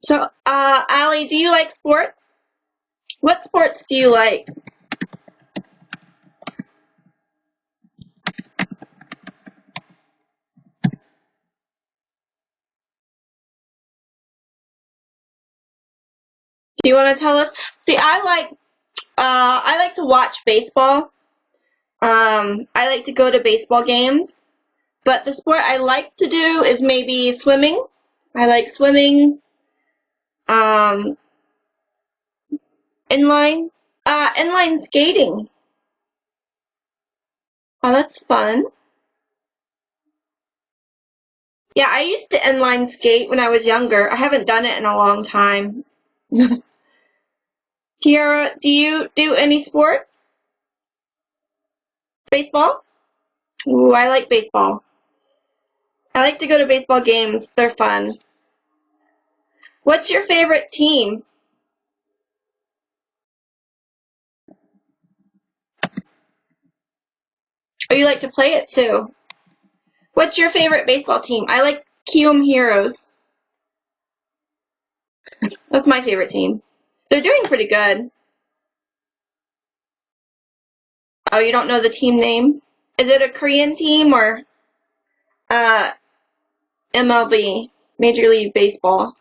So, Allie, do you like sports? What sports do you like? Do you want to tell us? See, I like to watch baseball. I like to go to baseball games. But the sport I like to do is maybe swimming. I like swimming. Inline skating. Oh, that's fun. Yeah, I used to inline skate when I was younger. I haven't done it in a long time. Tiara, do you do any sports? Baseball? Ooh, I like baseball. I like to go to baseball games. They're fun. What's your favorite team? Oh, you like to play it too. What's your favorite baseball team? I like Kium Heroes. That's my favorite team. They're doing pretty good. Oh, you don't know the team name? Is it a Korean team or MLB, Major League Baseball?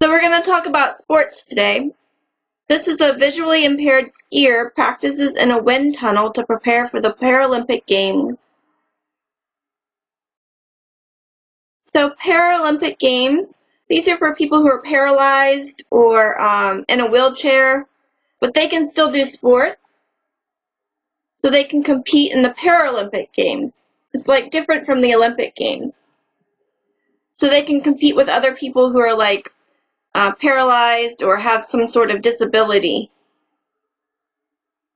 So we're going to talk about sports today. This is a visually impaired skier practices in a wind tunnel to prepare for the Paralympic Games. So Paralympic Games, these are for people who are paralyzed or in a wheelchair, but they can still do sports, so they can compete in the Paralympic Games. It's like different from the Olympic Games. So they can compete with other people who are like paralyzed or have some sort of disability.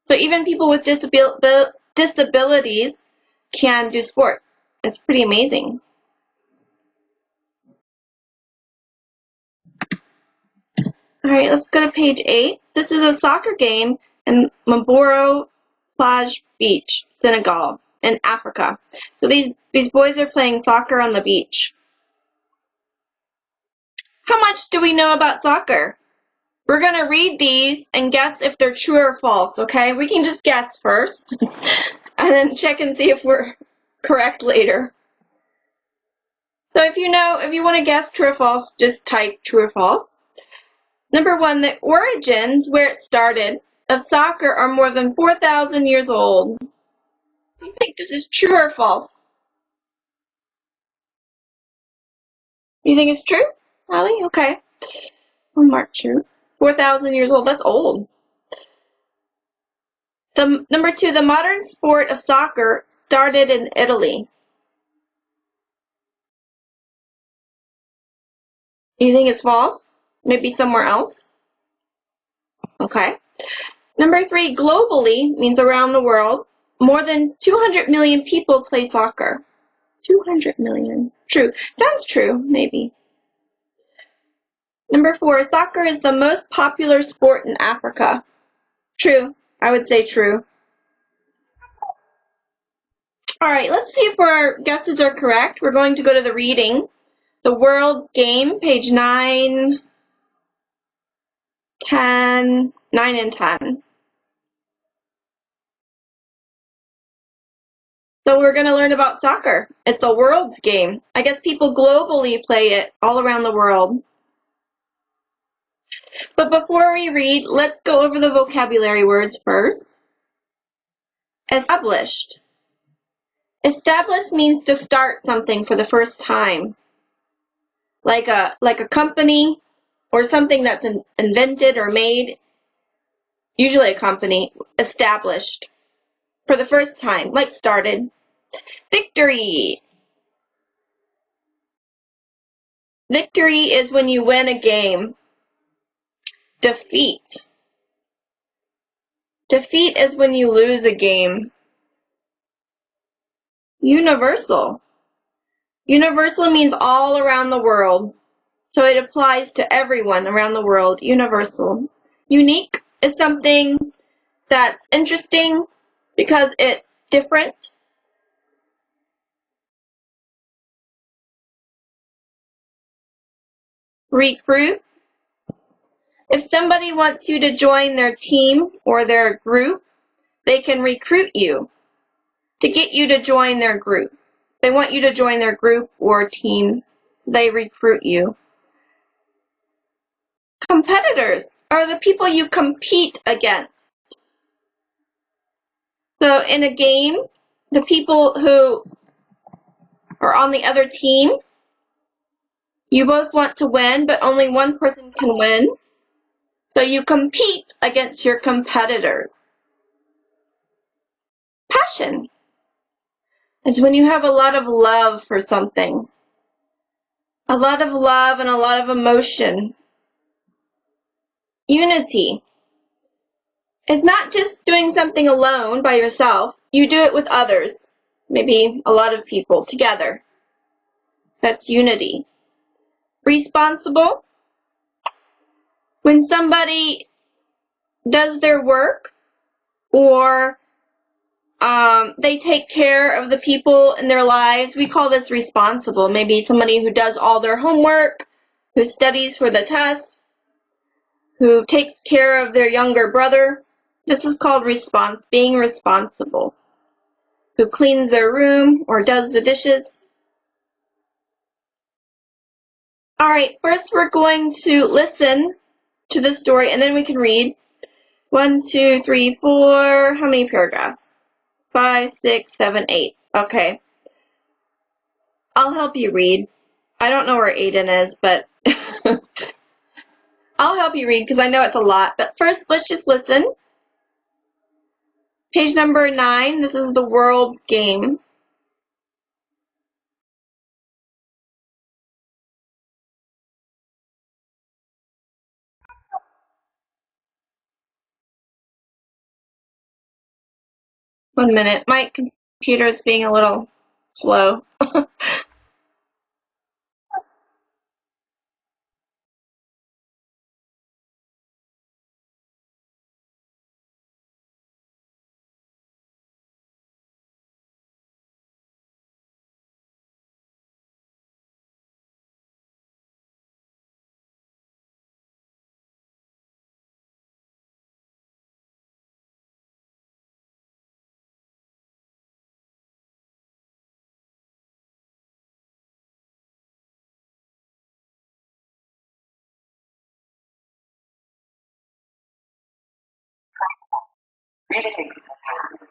So even people with disabilities can do sports. It's pretty amazing. All right, let's go to page 8. This is a soccer game in Maboro Plage Beach, Senegal, in Africa. So these boys are playing soccer on the beach. How much do we know about soccer? We're going to read these and guess if they're true or false, okay? We can just guess first and then check and see if we're correct later. So if you want to guess true or false, just type true or false. Number 1, the origins, where it started, of soccer are more than 4,000 years old. Do you think this is true or false? You think it's true, Allie? Okay. I'll mark true. 4,000 years old, that's old. Number 2, the modern sport of soccer started in Italy. You think it's false? Maybe somewhere else? Okay. Number 3, globally means around the world. More than 200 million people play soccer. 200 million. True. That's true, maybe. Number 4, soccer is the most popular sport in Africa. True. I would say true. All right, let's see if our guesses are correct. We're going to go to the reading. The World's Game, page 9, 10, 9 and 10. So we're going to learn about soccer. It's a world's game. I guess people globally play it all around the world. But before we read, let's go over the vocabulary words first. Established. Established means to start something for the first time. Like a company or something that's invented or made. Usually a company. Established. For the first time, like started. Victory. Victory is when you win a game. Defeat. Defeat is when you lose a game. Universal. Universal means all around the world. So it applies to everyone around the world. Universal. Unique is something that's interesting because it's different. Recruit. If somebody wants you to join their team or their group, they can recruit you to get you to join their group. They want you to join their group or team. They recruit you. Competitors are the people you compete against. So in a game, the people who are on the other team, you both want to win, but only one person can win. So you compete against your competitors. Passion is when you have a lot of love for something. A lot of love and a lot of emotion. Unity is not just doing something alone by yourself. You do it with others, maybe a lot of people together. That's unity. Responsible, when somebody does their work or they take care of the people in their lives. We call this responsible. Maybe somebody who does all their homework, who studies for the test, who takes care of their younger brother. This is called being responsible. Who cleans their room or does the dishes. All right, first we're going to listen to the story and then we can read. 1, 2, 3, 4, how many paragraphs? 5, 6, 7, 8. Okay. I'll help you read. I don't know where Aiden is, but I'll help you read because I know it's a lot. But first, let's just listen. Page number 9, this is the world's game. One minute, my computer is being a little slow. Reading Explorer.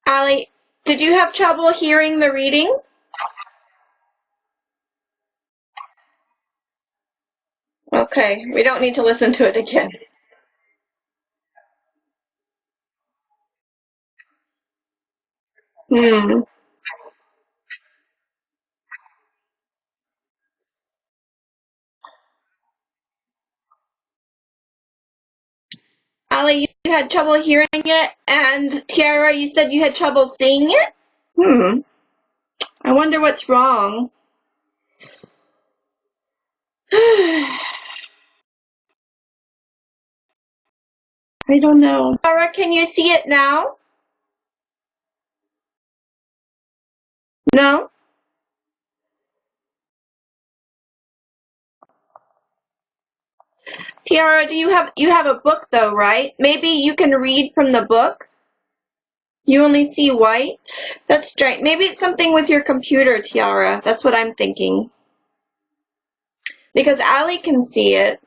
Allie, did you have trouble hearing the reading? Okay, we don't need to listen to it again. Allie, you had trouble hearing it, and Tiara, you said you had trouble seeing it? I wonder what's wrong. I don't know. Tiara, can you see it now? No? Tiara, do you have a book though, right? Maybe you can read from the book? You only see white? That's strange. Maybe it's something with your computer, Tiara. That's what I'm thinking. Because Allie can see it.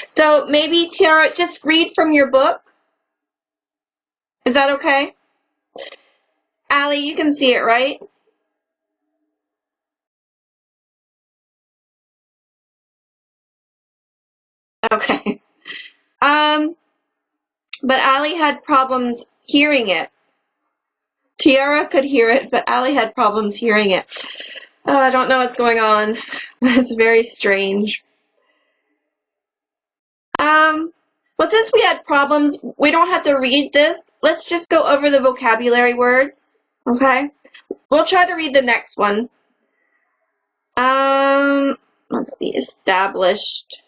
So maybe, Tiara, just read from your book. Is that okay? Allie, you can see it, right? Okay. But Allie had problems hearing it. Tiara could hear it, but Allie had problems hearing it. Oh, I don't know what's going on. That's very strange. Well, since we had problems, we don't have to read this. Let's just go over the vocabulary words, okay? We'll try to read the next one. Let's see, established.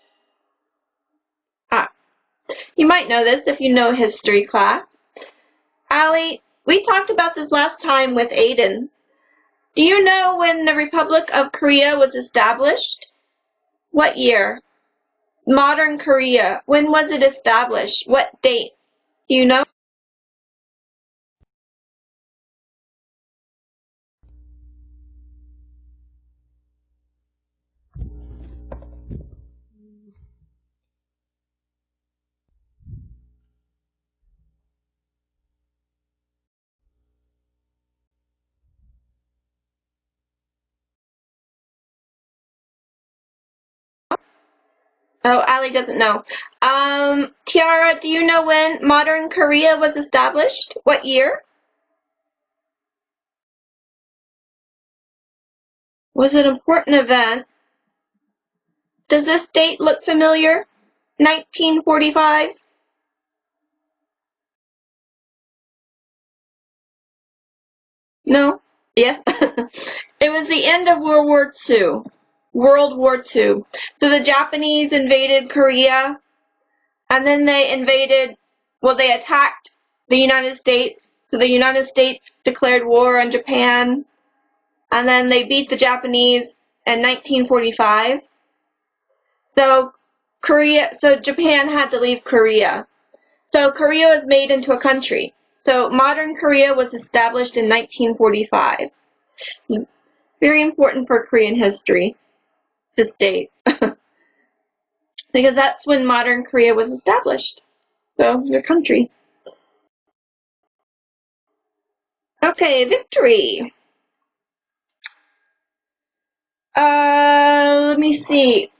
You might know this if you know history class. Allie, we talked about this last time with Aiden. Do you know when the Republic of Korea was established? What year? Modern Korea. When was it established? What date? Do you know? Oh, Ali doesn't know. Tiara, do you know when modern Korea was established? What year? Was an important event. Does this date look familiar? 1945? No? Yes? It was the end of World War II. World War II. So the Japanese invaded Korea, and then they they attacked the United States. So the United States declared war on Japan, and then they beat the Japanese in 1945. So Japan had to leave Korea. So Korea was made into a country. So modern Korea was established in 1945. Very important for Korean history, this date. Because that's when modern Korea was established. So, your country. Okay, victory. Let me see.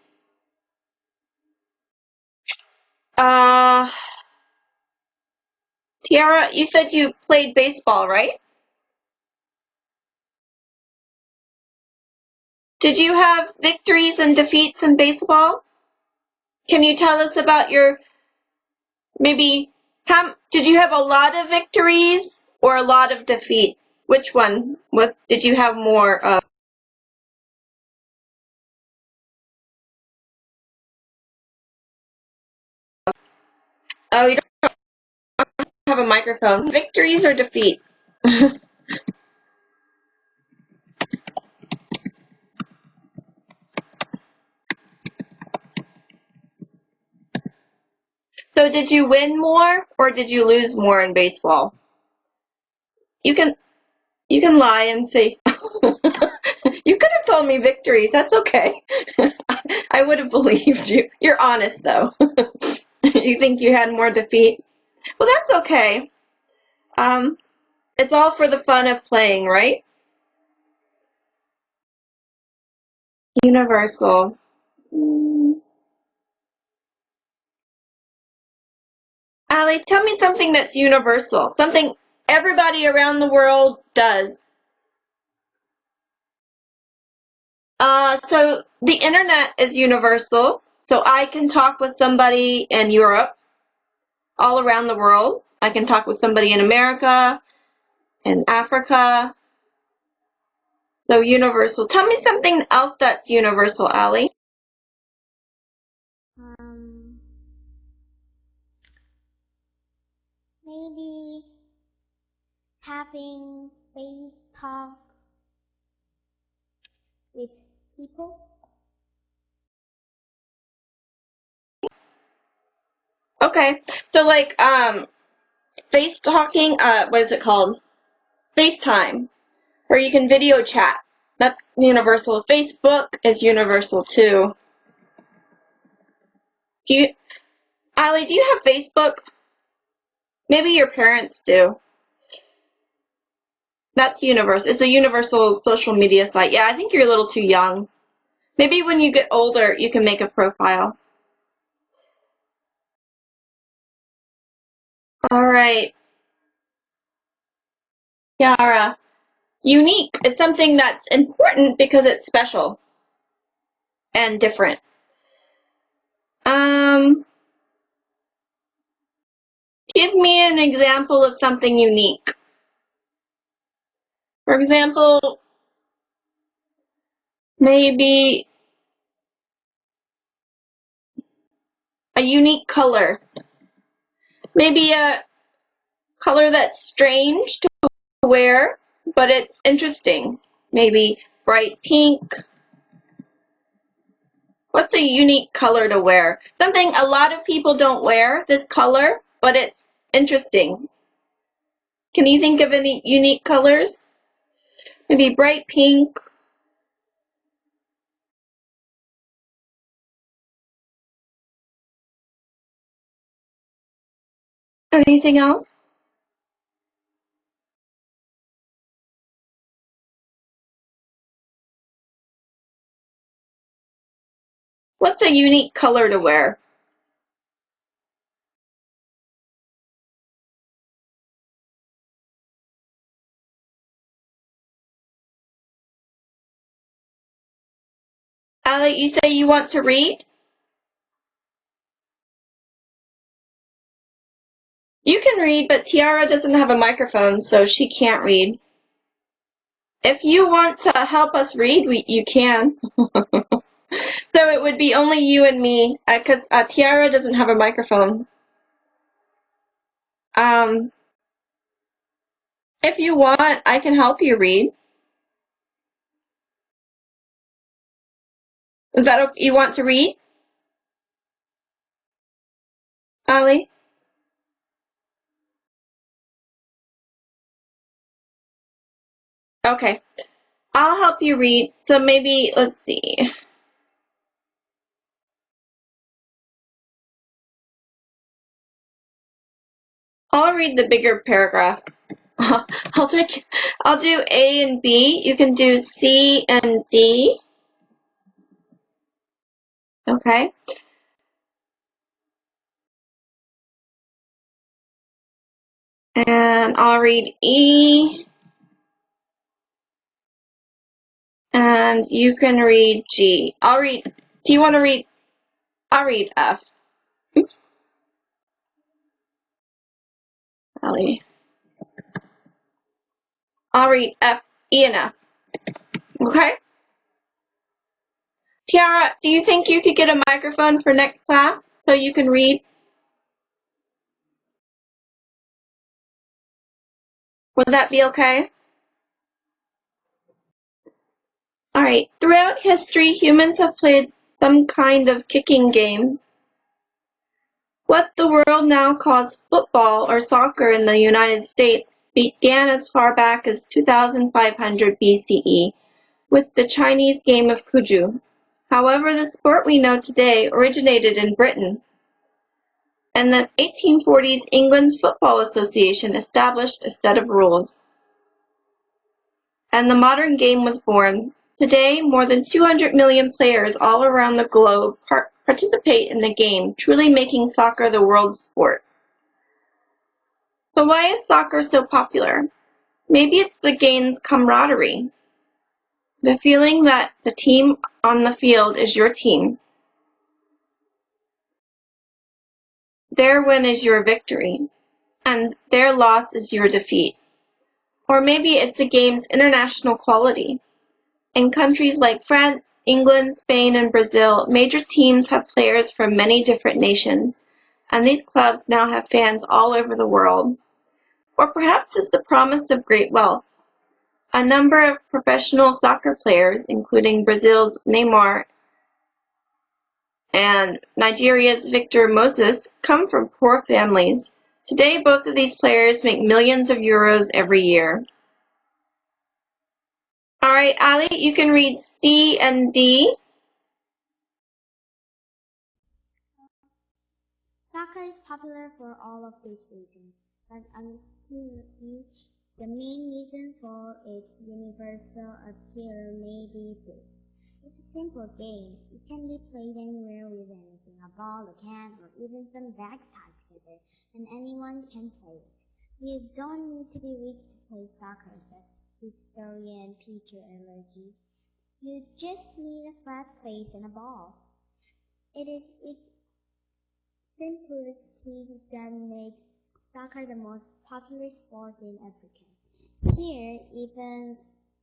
Tiara, you said you played baseball, right? Did you have victories and defeats in baseball? Can you tell us about did you have a lot of victories or a lot of defeats? Which one did you have more of? Oh, you don't have a microphone. Victories or defeats? So did you win more or did you lose more in baseball? You can lie and say you could have told me victories. That's okay. I would have believed you. You're honest though. You think you had more defeats? Well, that's okay. It's all for the fun of playing, right? Universal. Allie, tell me something that's universal. Something everybody around the world does. So the internet is universal. So I can talk with somebody in Europe, all around the world. I can talk with somebody in America, in Africa. So universal. Tell me something else that's universal, Allie. Maybe having face talks with people. Okay. So like face talking, what is it called? FaceTime. Or you can video chat. That's universal. Facebook is universal too. Allie, do you have Facebook? Maybe your parents do. That's universal. It's a universal social media site. Yeah, I think you're a little too young. Maybe when you get older, you can make a profile. All right. Yara. Unique is something that's important because it's special and different. Give me an example of something unique. For example, maybe a unique color. Maybe a color that's strange to wear, but it's interesting. Maybe bright pink. What's a unique color to wear? Something a lot of people don't wear, this color, but it's interesting. Can you think of any unique colors? Maybe bright pink. Anything else? What's a unique color to wear? Allie, you say you want to read? You can read, but Tiara doesn't have a microphone, so she can't read. If you want to help us read, you can. So it would be only you and me, because Tiara doesn't have a microphone. If you want, I can help you read. Is that okay? You want to read? Allie? Okay. I'll help you read. So maybe, let's see. I'll read the bigger paragraphs. I'll do A and B. You can do C and D. Okay. And I'll read E. And you can read G. Do you want to read? I'll read F. Oops. Allie. I'll read F, E, and F. Okay? Tiara, do you think you could get a microphone for next class so you can read? Would that be okay? All right. Throughout history, humans have played some kind of kicking game. What the world now calls football or soccer in the United States began as far back as 2500 BCE with the Chinese game of Cuju. However, the sport we know today originated in Britain. In the 1840s, England's Football Association established a set of rules, and the modern game was born. Today, more than 200 million players all around the globe participate in the game, truly making soccer the world's sport. So why is soccer so popular? Maybe it's the game's camaraderie, the feeling that the team on the field is your team. Their win is your victory, and their loss is your defeat. Or maybe it's the game's international quality. In countries like France, England, Spain, and Brazil, major teams have players from many different nations, and these clubs now have fans all over the world. Or perhaps it's the promise of great wealth. A number of professional soccer players, including Brazil's Neymar and Nigeria's Victor Moses, come from poor families. Today, both of these players make millions of euros every year. All right, Ali, you can read C and D. Soccer is popular for all of these reasons, but ultimately, the main reason for its universal appeal may be this. It's a simple game. It can be played anywhere with anything, a ball, a can, or even some bags tied together, and anyone can play it. You don't need to be rich to play soccer, says historian Peter Allergy. You just need a flat place and a ball. It is its simplicity that makes soccer the most popular sport in Africa. Here, even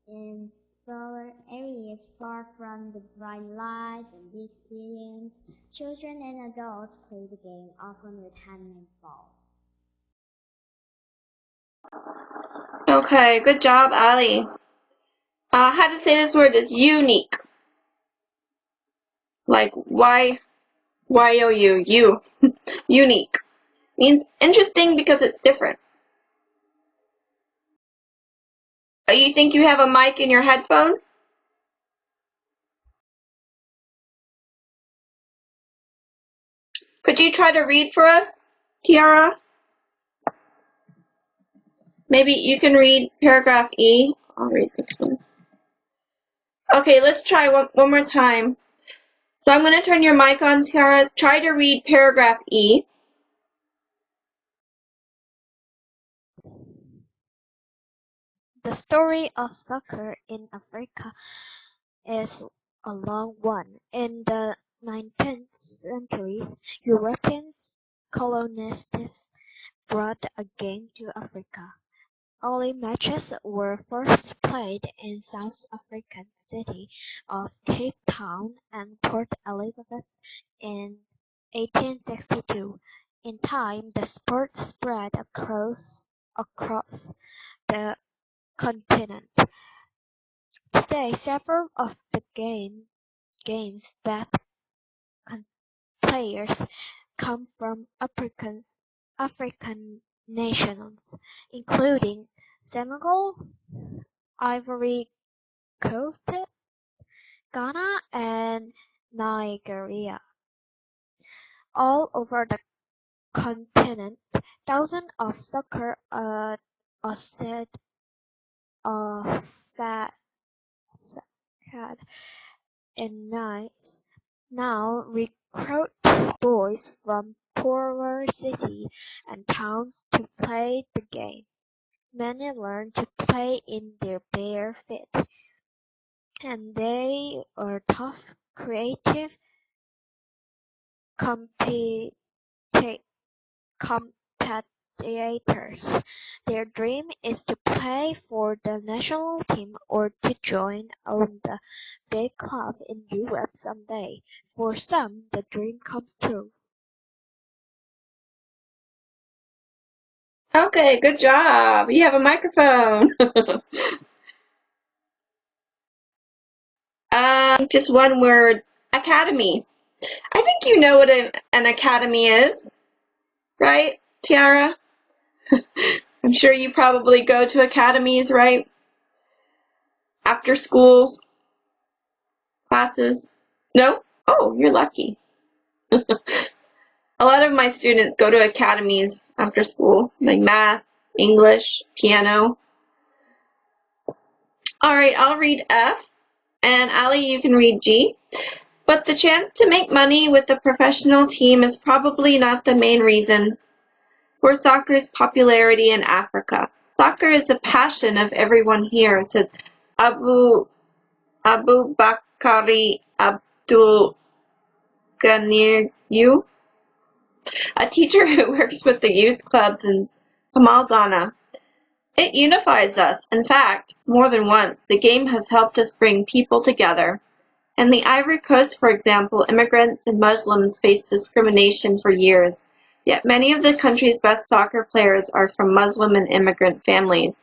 in rural areas far from the bright lights and big stadiums, children and adults play the game, often with handmade balls. Okay, good job, Ali. How to say this word is unique. Like Y-O-U, unique. Means interesting because it's different. You think you have a mic in your headphone? Could you try to read for us, Tiara? Maybe you can read paragraph E. I'll read this one. Okay, let's try one more time. So I'm going to turn your mic on, Tiara. Try to read paragraph E. The story of soccer in Africa is a long one. In the 19th century, European colonists brought a game to Africa. Early matches were first played in South African city of Cape Town and Port Elizabeth in 1862. In time, the sport spread across the continent. Today, several of the game's best players come from African nations, including Senegal, Ivory Coast, Ghana, and Nigeria. All over the continent, thousands of soccer now recruit boys from poorer cities and towns to play the game. Many learn to play in their bare feet, and they are tough, creative, competitors. Their dream is to play for the national team or to join on the big club in Europe someday. For some, the dream comes true. Okay, good job. You have a microphone. Just one word, academy. I think you know what an academy is, right, Tiara? I'm sure you probably go to academies, right? After school classes. No? Oh, you're lucky. A lot of my students go to academies after school, like math, English, piano. All right, I'll read F, and Allie, you can read G. But the chance to make money with the professional team is probably not the main reason for soccer's popularity in Africa. Soccer is a passion of everyone here, says Abu Bakari Abdul Ghaniyu, a teacher who works with the youth clubs in Kamal Ghana. It unifies us. In fact, more than once, the game has helped us bring people together. In the Ivory Coast, for example, immigrants and Muslims faced discrimination for years, yet many of the country's best soccer players are from Muslim and immigrant families.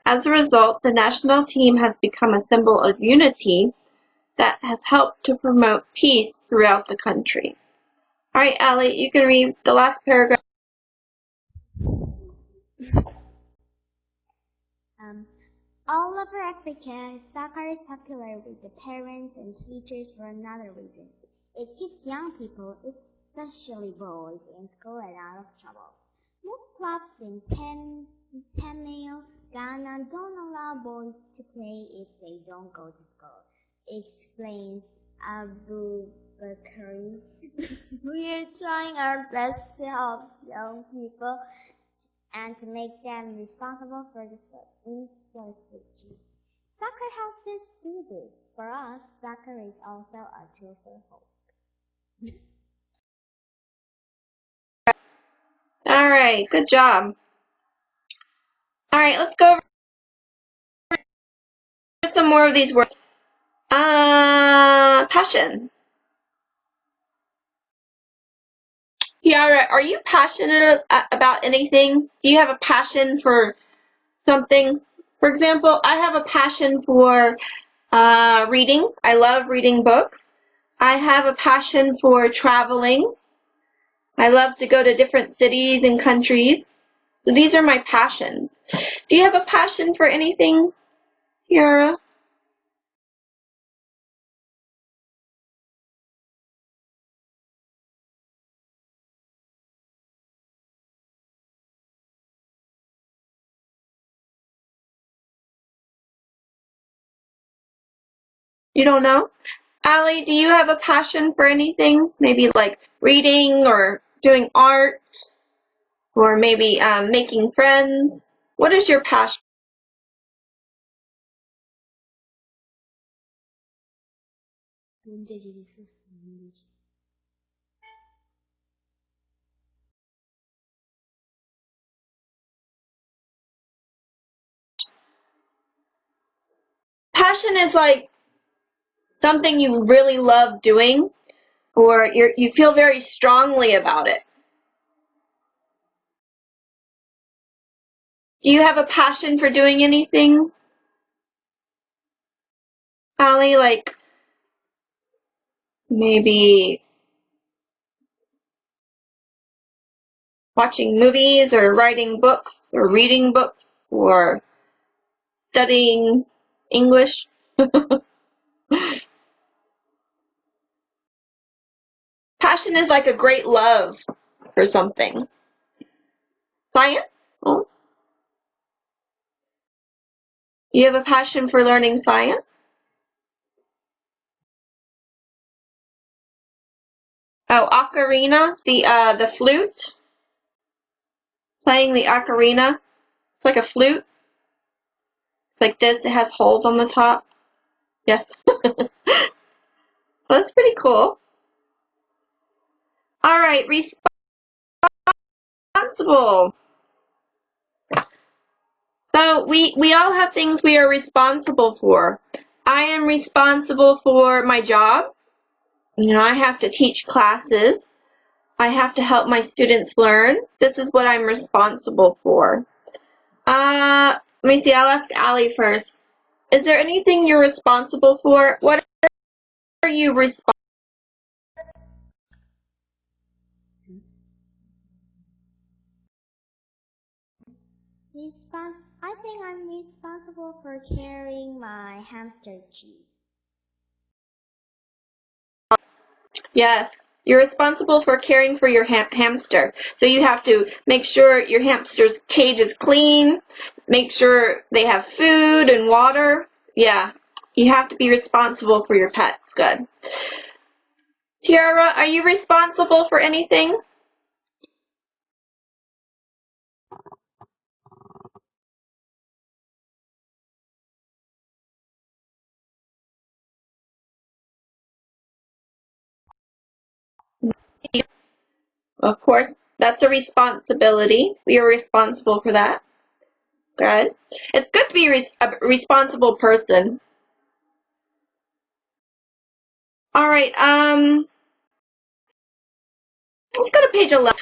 As a result, the national team has become a symbol of unity that has helped to promote peace throughout the country. All right, Allie, you can read the last paragraph. All over Africa, soccer is popular with the parents and teachers for another reason. It keeps young people, especially boys, in school and out of trouble. Most clubs in Tamil, Ghana don't allow boys to play if they don't go to school, explains Abu Bakari. We are trying our best to help young people and to make them responsible for the society. Soccer helps us do this. For us, soccer is also a tool for hope. All right, good job. All right, let's go over some more of these words. Passion. Kiara, are you passionate about anything? Do you have a passion for something? For example, I have a passion for reading. I love reading books. I have a passion for traveling. I love to go to different cities and countries. So these are my passions. Do you have a passion for anything, Kiara? You don't know? Allie, do you have a passion for anything? Maybe like reading or doing art or maybe making friends? What is your passion? 문제집이 문제집. Passion is like something you really love doing or you feel very strongly about it. Do you have a passion for doing anything? Allie, like maybe watching movies or writing books or reading books or studying English? Passion is like a great love for something. Science? Oh. You have a passion for learning science? Oh, ocarina, the flute. Playing the ocarina. It's like a flute. It's like this. It has holes on the top. Yes. Well, that's pretty cool. All right, responsible. So we all have things we are responsible for. I am responsible for my job. You know, I have to teach classes. I have to help my students learn. This is what I'm responsible for. Let me see. I'll ask Allie first. Is there anything you're responsible for? What are you responsible I think I'm responsible for carrying my hamster cheese. Yes, you're responsible for caring for your hamster. So you have to make sure your hamster's cage is clean, make sure they have food and water. Yeah, you have to be responsible for your pets. Good. Tiara, are you responsible for anything? Of course, that's a responsibility. We are responsible for that. Good. It's good to be a responsible person. All right, let's go to page 11.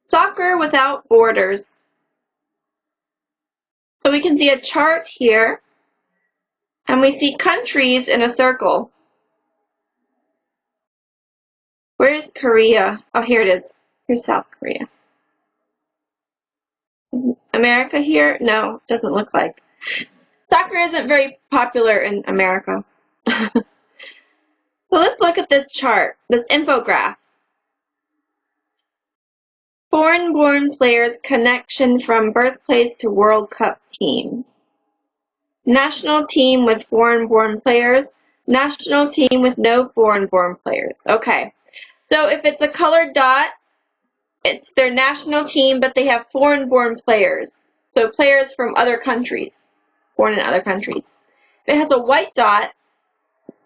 Soccer without borders. So we can see a chart here, and we see countries in a circle. Where's Korea? Oh, here it is. Here's South Korea. Is America here? No, it doesn't look like. Soccer isn't very popular in America. So let's look at this chart, this infographic. Foreign-born players' connection from birthplace to World Cup team. National team with foreign-born players. National team with no foreign-born players. Okay. So if it's a colored dot, it's their national team, but they have foreign-born players. So players from other countries, born in other countries. If it has a white dot,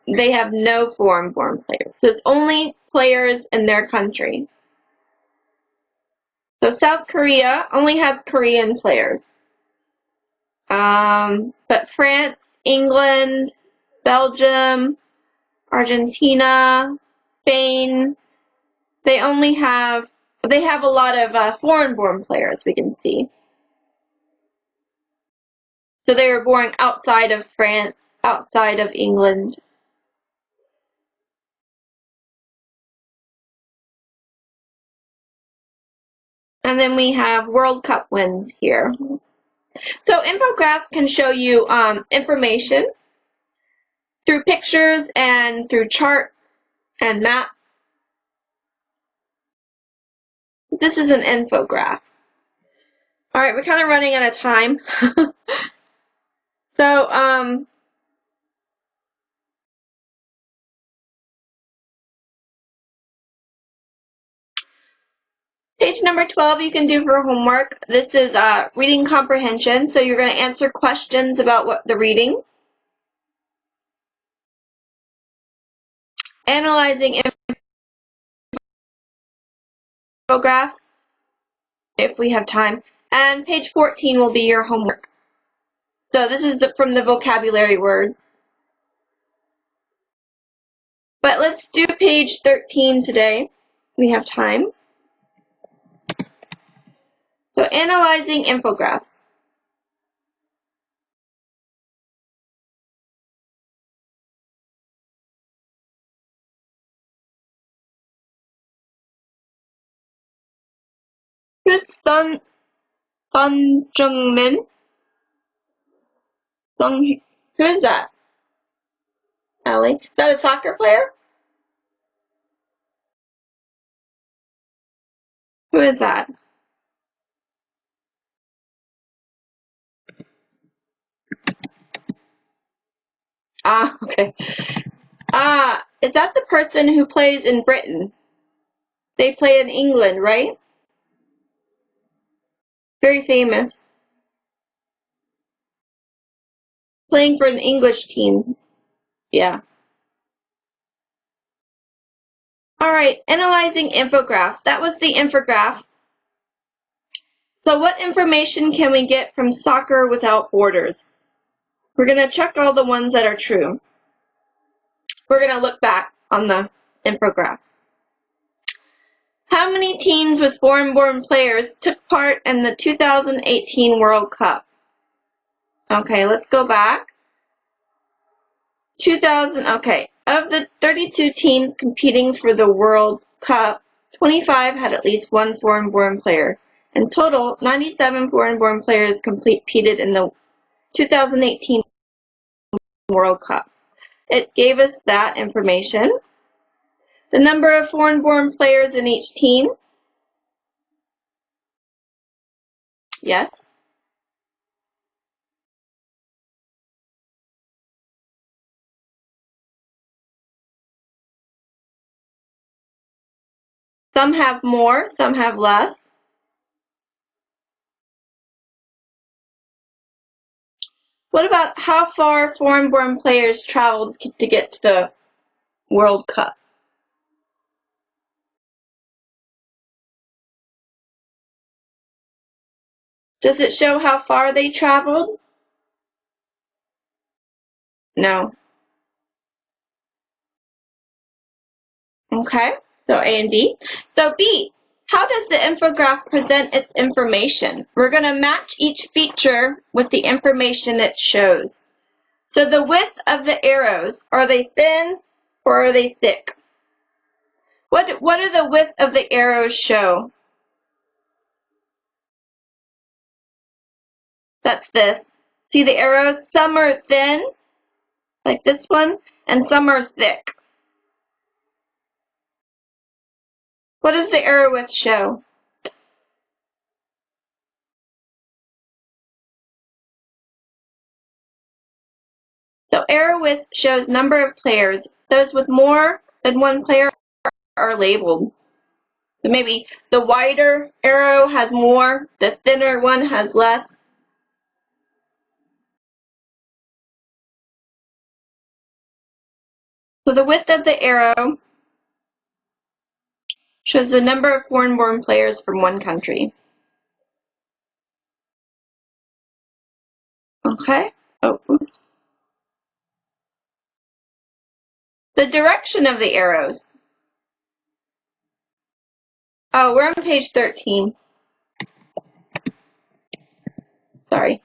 they have no foreign-born players. So it's only players in their country. So South Korea only has Korean players. But France, England, Belgium, Argentina, Spain, they have a lot of foreign-born players, we can see. So they were born outside of France, outside of England. And then we have World Cup wins here. So infographics can show you information through pictures and through charts and maps. This is an infographic. All right, we're kind of running out of time. So Page number 12 you can do for homework. This is reading comprehension, so you're going to answer questions about what the reading. Analyzing infographs, if we have time. And page 14 will be your homework. So this is from the vocabulary word. But let's do page 13 today. We have time. So analyzing infographs. Who's Sun Jung-min? Who is that? Allie? Is that a soccer player? Who is that? Ah, okay. Is that the person who plays in Britain? They play in England, right? Very famous. Playing for an English team. Yeah. All right, analyzing infographs. That was the infograph. So what information can we get from Soccer Without Borders? We're going to check all the ones that are true. We're going to look back on the infograph. How many teams with foreign-born players took part in the 2018 World Cup? Okay, let's go back. Okay. Of the 32 teams competing for the World Cup, 25 had at least one foreign-born player. In total, 97 foreign-born players competed in the 2018 World Cup. It gave us that information. The number of foreign-born players in each team. Yes. Some have more, some have less. What about how far foreign-born players traveled to get to the World Cup? Does it show how far they traveled? No. Okay, so A and B. So B, how does the infograph present its information? We're going to match each feature with the information it shows. So the width of the arrows, are they thin or are they thick? What do the width of the arrows show? That's this. See the arrows? Some are thin, like this one, and some are thick. What does the arrow width show? So arrow width shows number of players. Those with more than one player are labeled. So maybe the wider arrow has more, the thinner one has less. So the width of the arrow shows the number of foreign-born players from one country. Okay. Oh, oops. The direction of the arrows. Oh, we're on page 13. Sorry.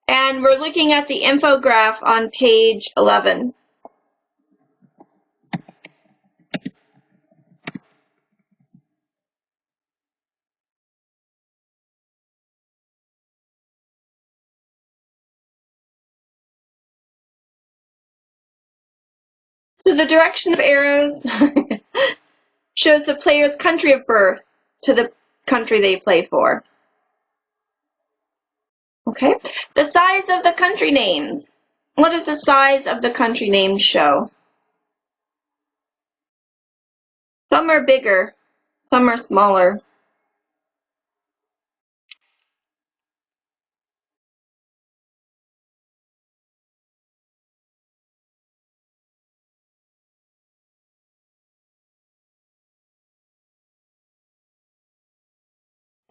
And we're looking at the infograph on page 11. So the direction of arrows shows the player's country of birth to the country they play for. Okay. The size of the country names. What does the size of the country names show? Some are bigger, some are smaller.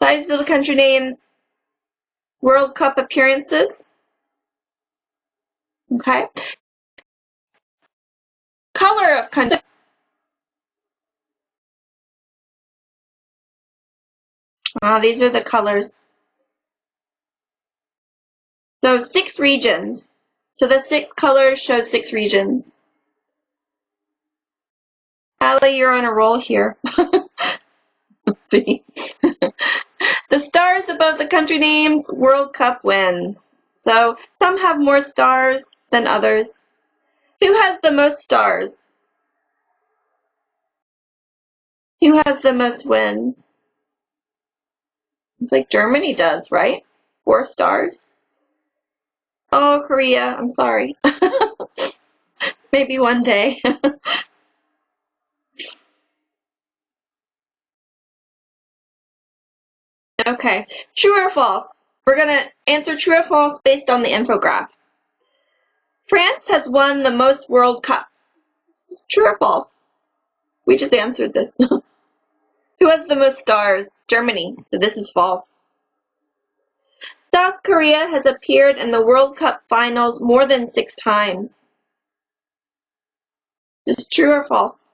Size of the country names, World Cup appearances. Okay. Color of country. These are the colors. So 6 regions. So the 6 colors show 6 regions. Allie, you're on a roll here. Let's see. The stars above the country names, World Cup wins. So some have more stars than others. Who has the most stars? Who has the most wins? It's like Germany does, right? 4 stars. Oh, Korea, I'm sorry. Maybe one day. Okay, true or false? We're going to answer true or false based on the infograph. France has won the most World Cups. True or false? We just answered this. Who has the most stars? Germany. So this is false. South Korea has appeared in the World Cup finals more than 6 times. Is this true or false?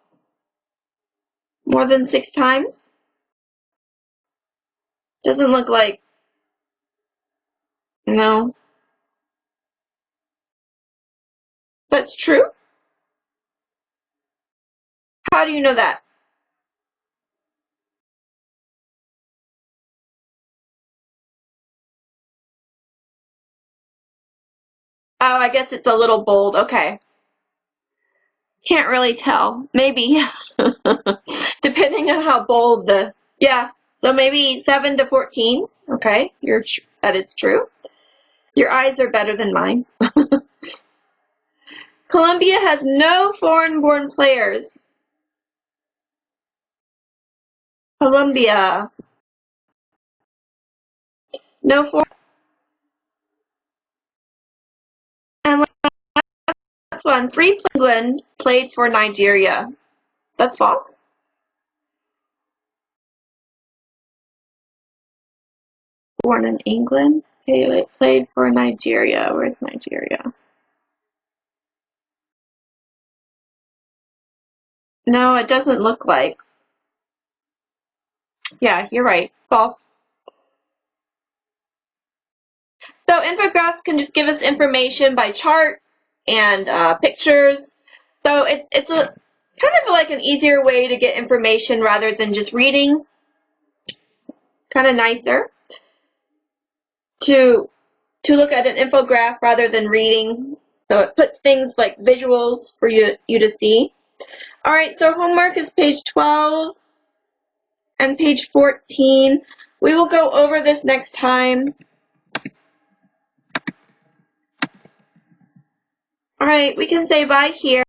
More than 6 times? Doesn't look like. No. That's true? How do you know that? Oh, I guess it's a little bold. Okay. Can't really tell. Maybe. Depending on how bold the. Yeah. So maybe 7 to 14. Okay. That is true. Your eyes are better than mine. Colombia has no foreign-born players. Colombia. No foreign. And last one. Free England played for Nigeria. That's false. Born in England. Played for Nigeria. Where's Nigeria? No, it doesn't look like. Yeah, you're right. False. So infographics can just give us information by chart and pictures. So it's a kind of like an easier way to get information rather than just reading. Kind of nicer to look at an infograph rather than reading. So it puts things like visuals for you to see. All right, so homework is page 12 and page 14. We will go over this next time. All right, we can say bye here.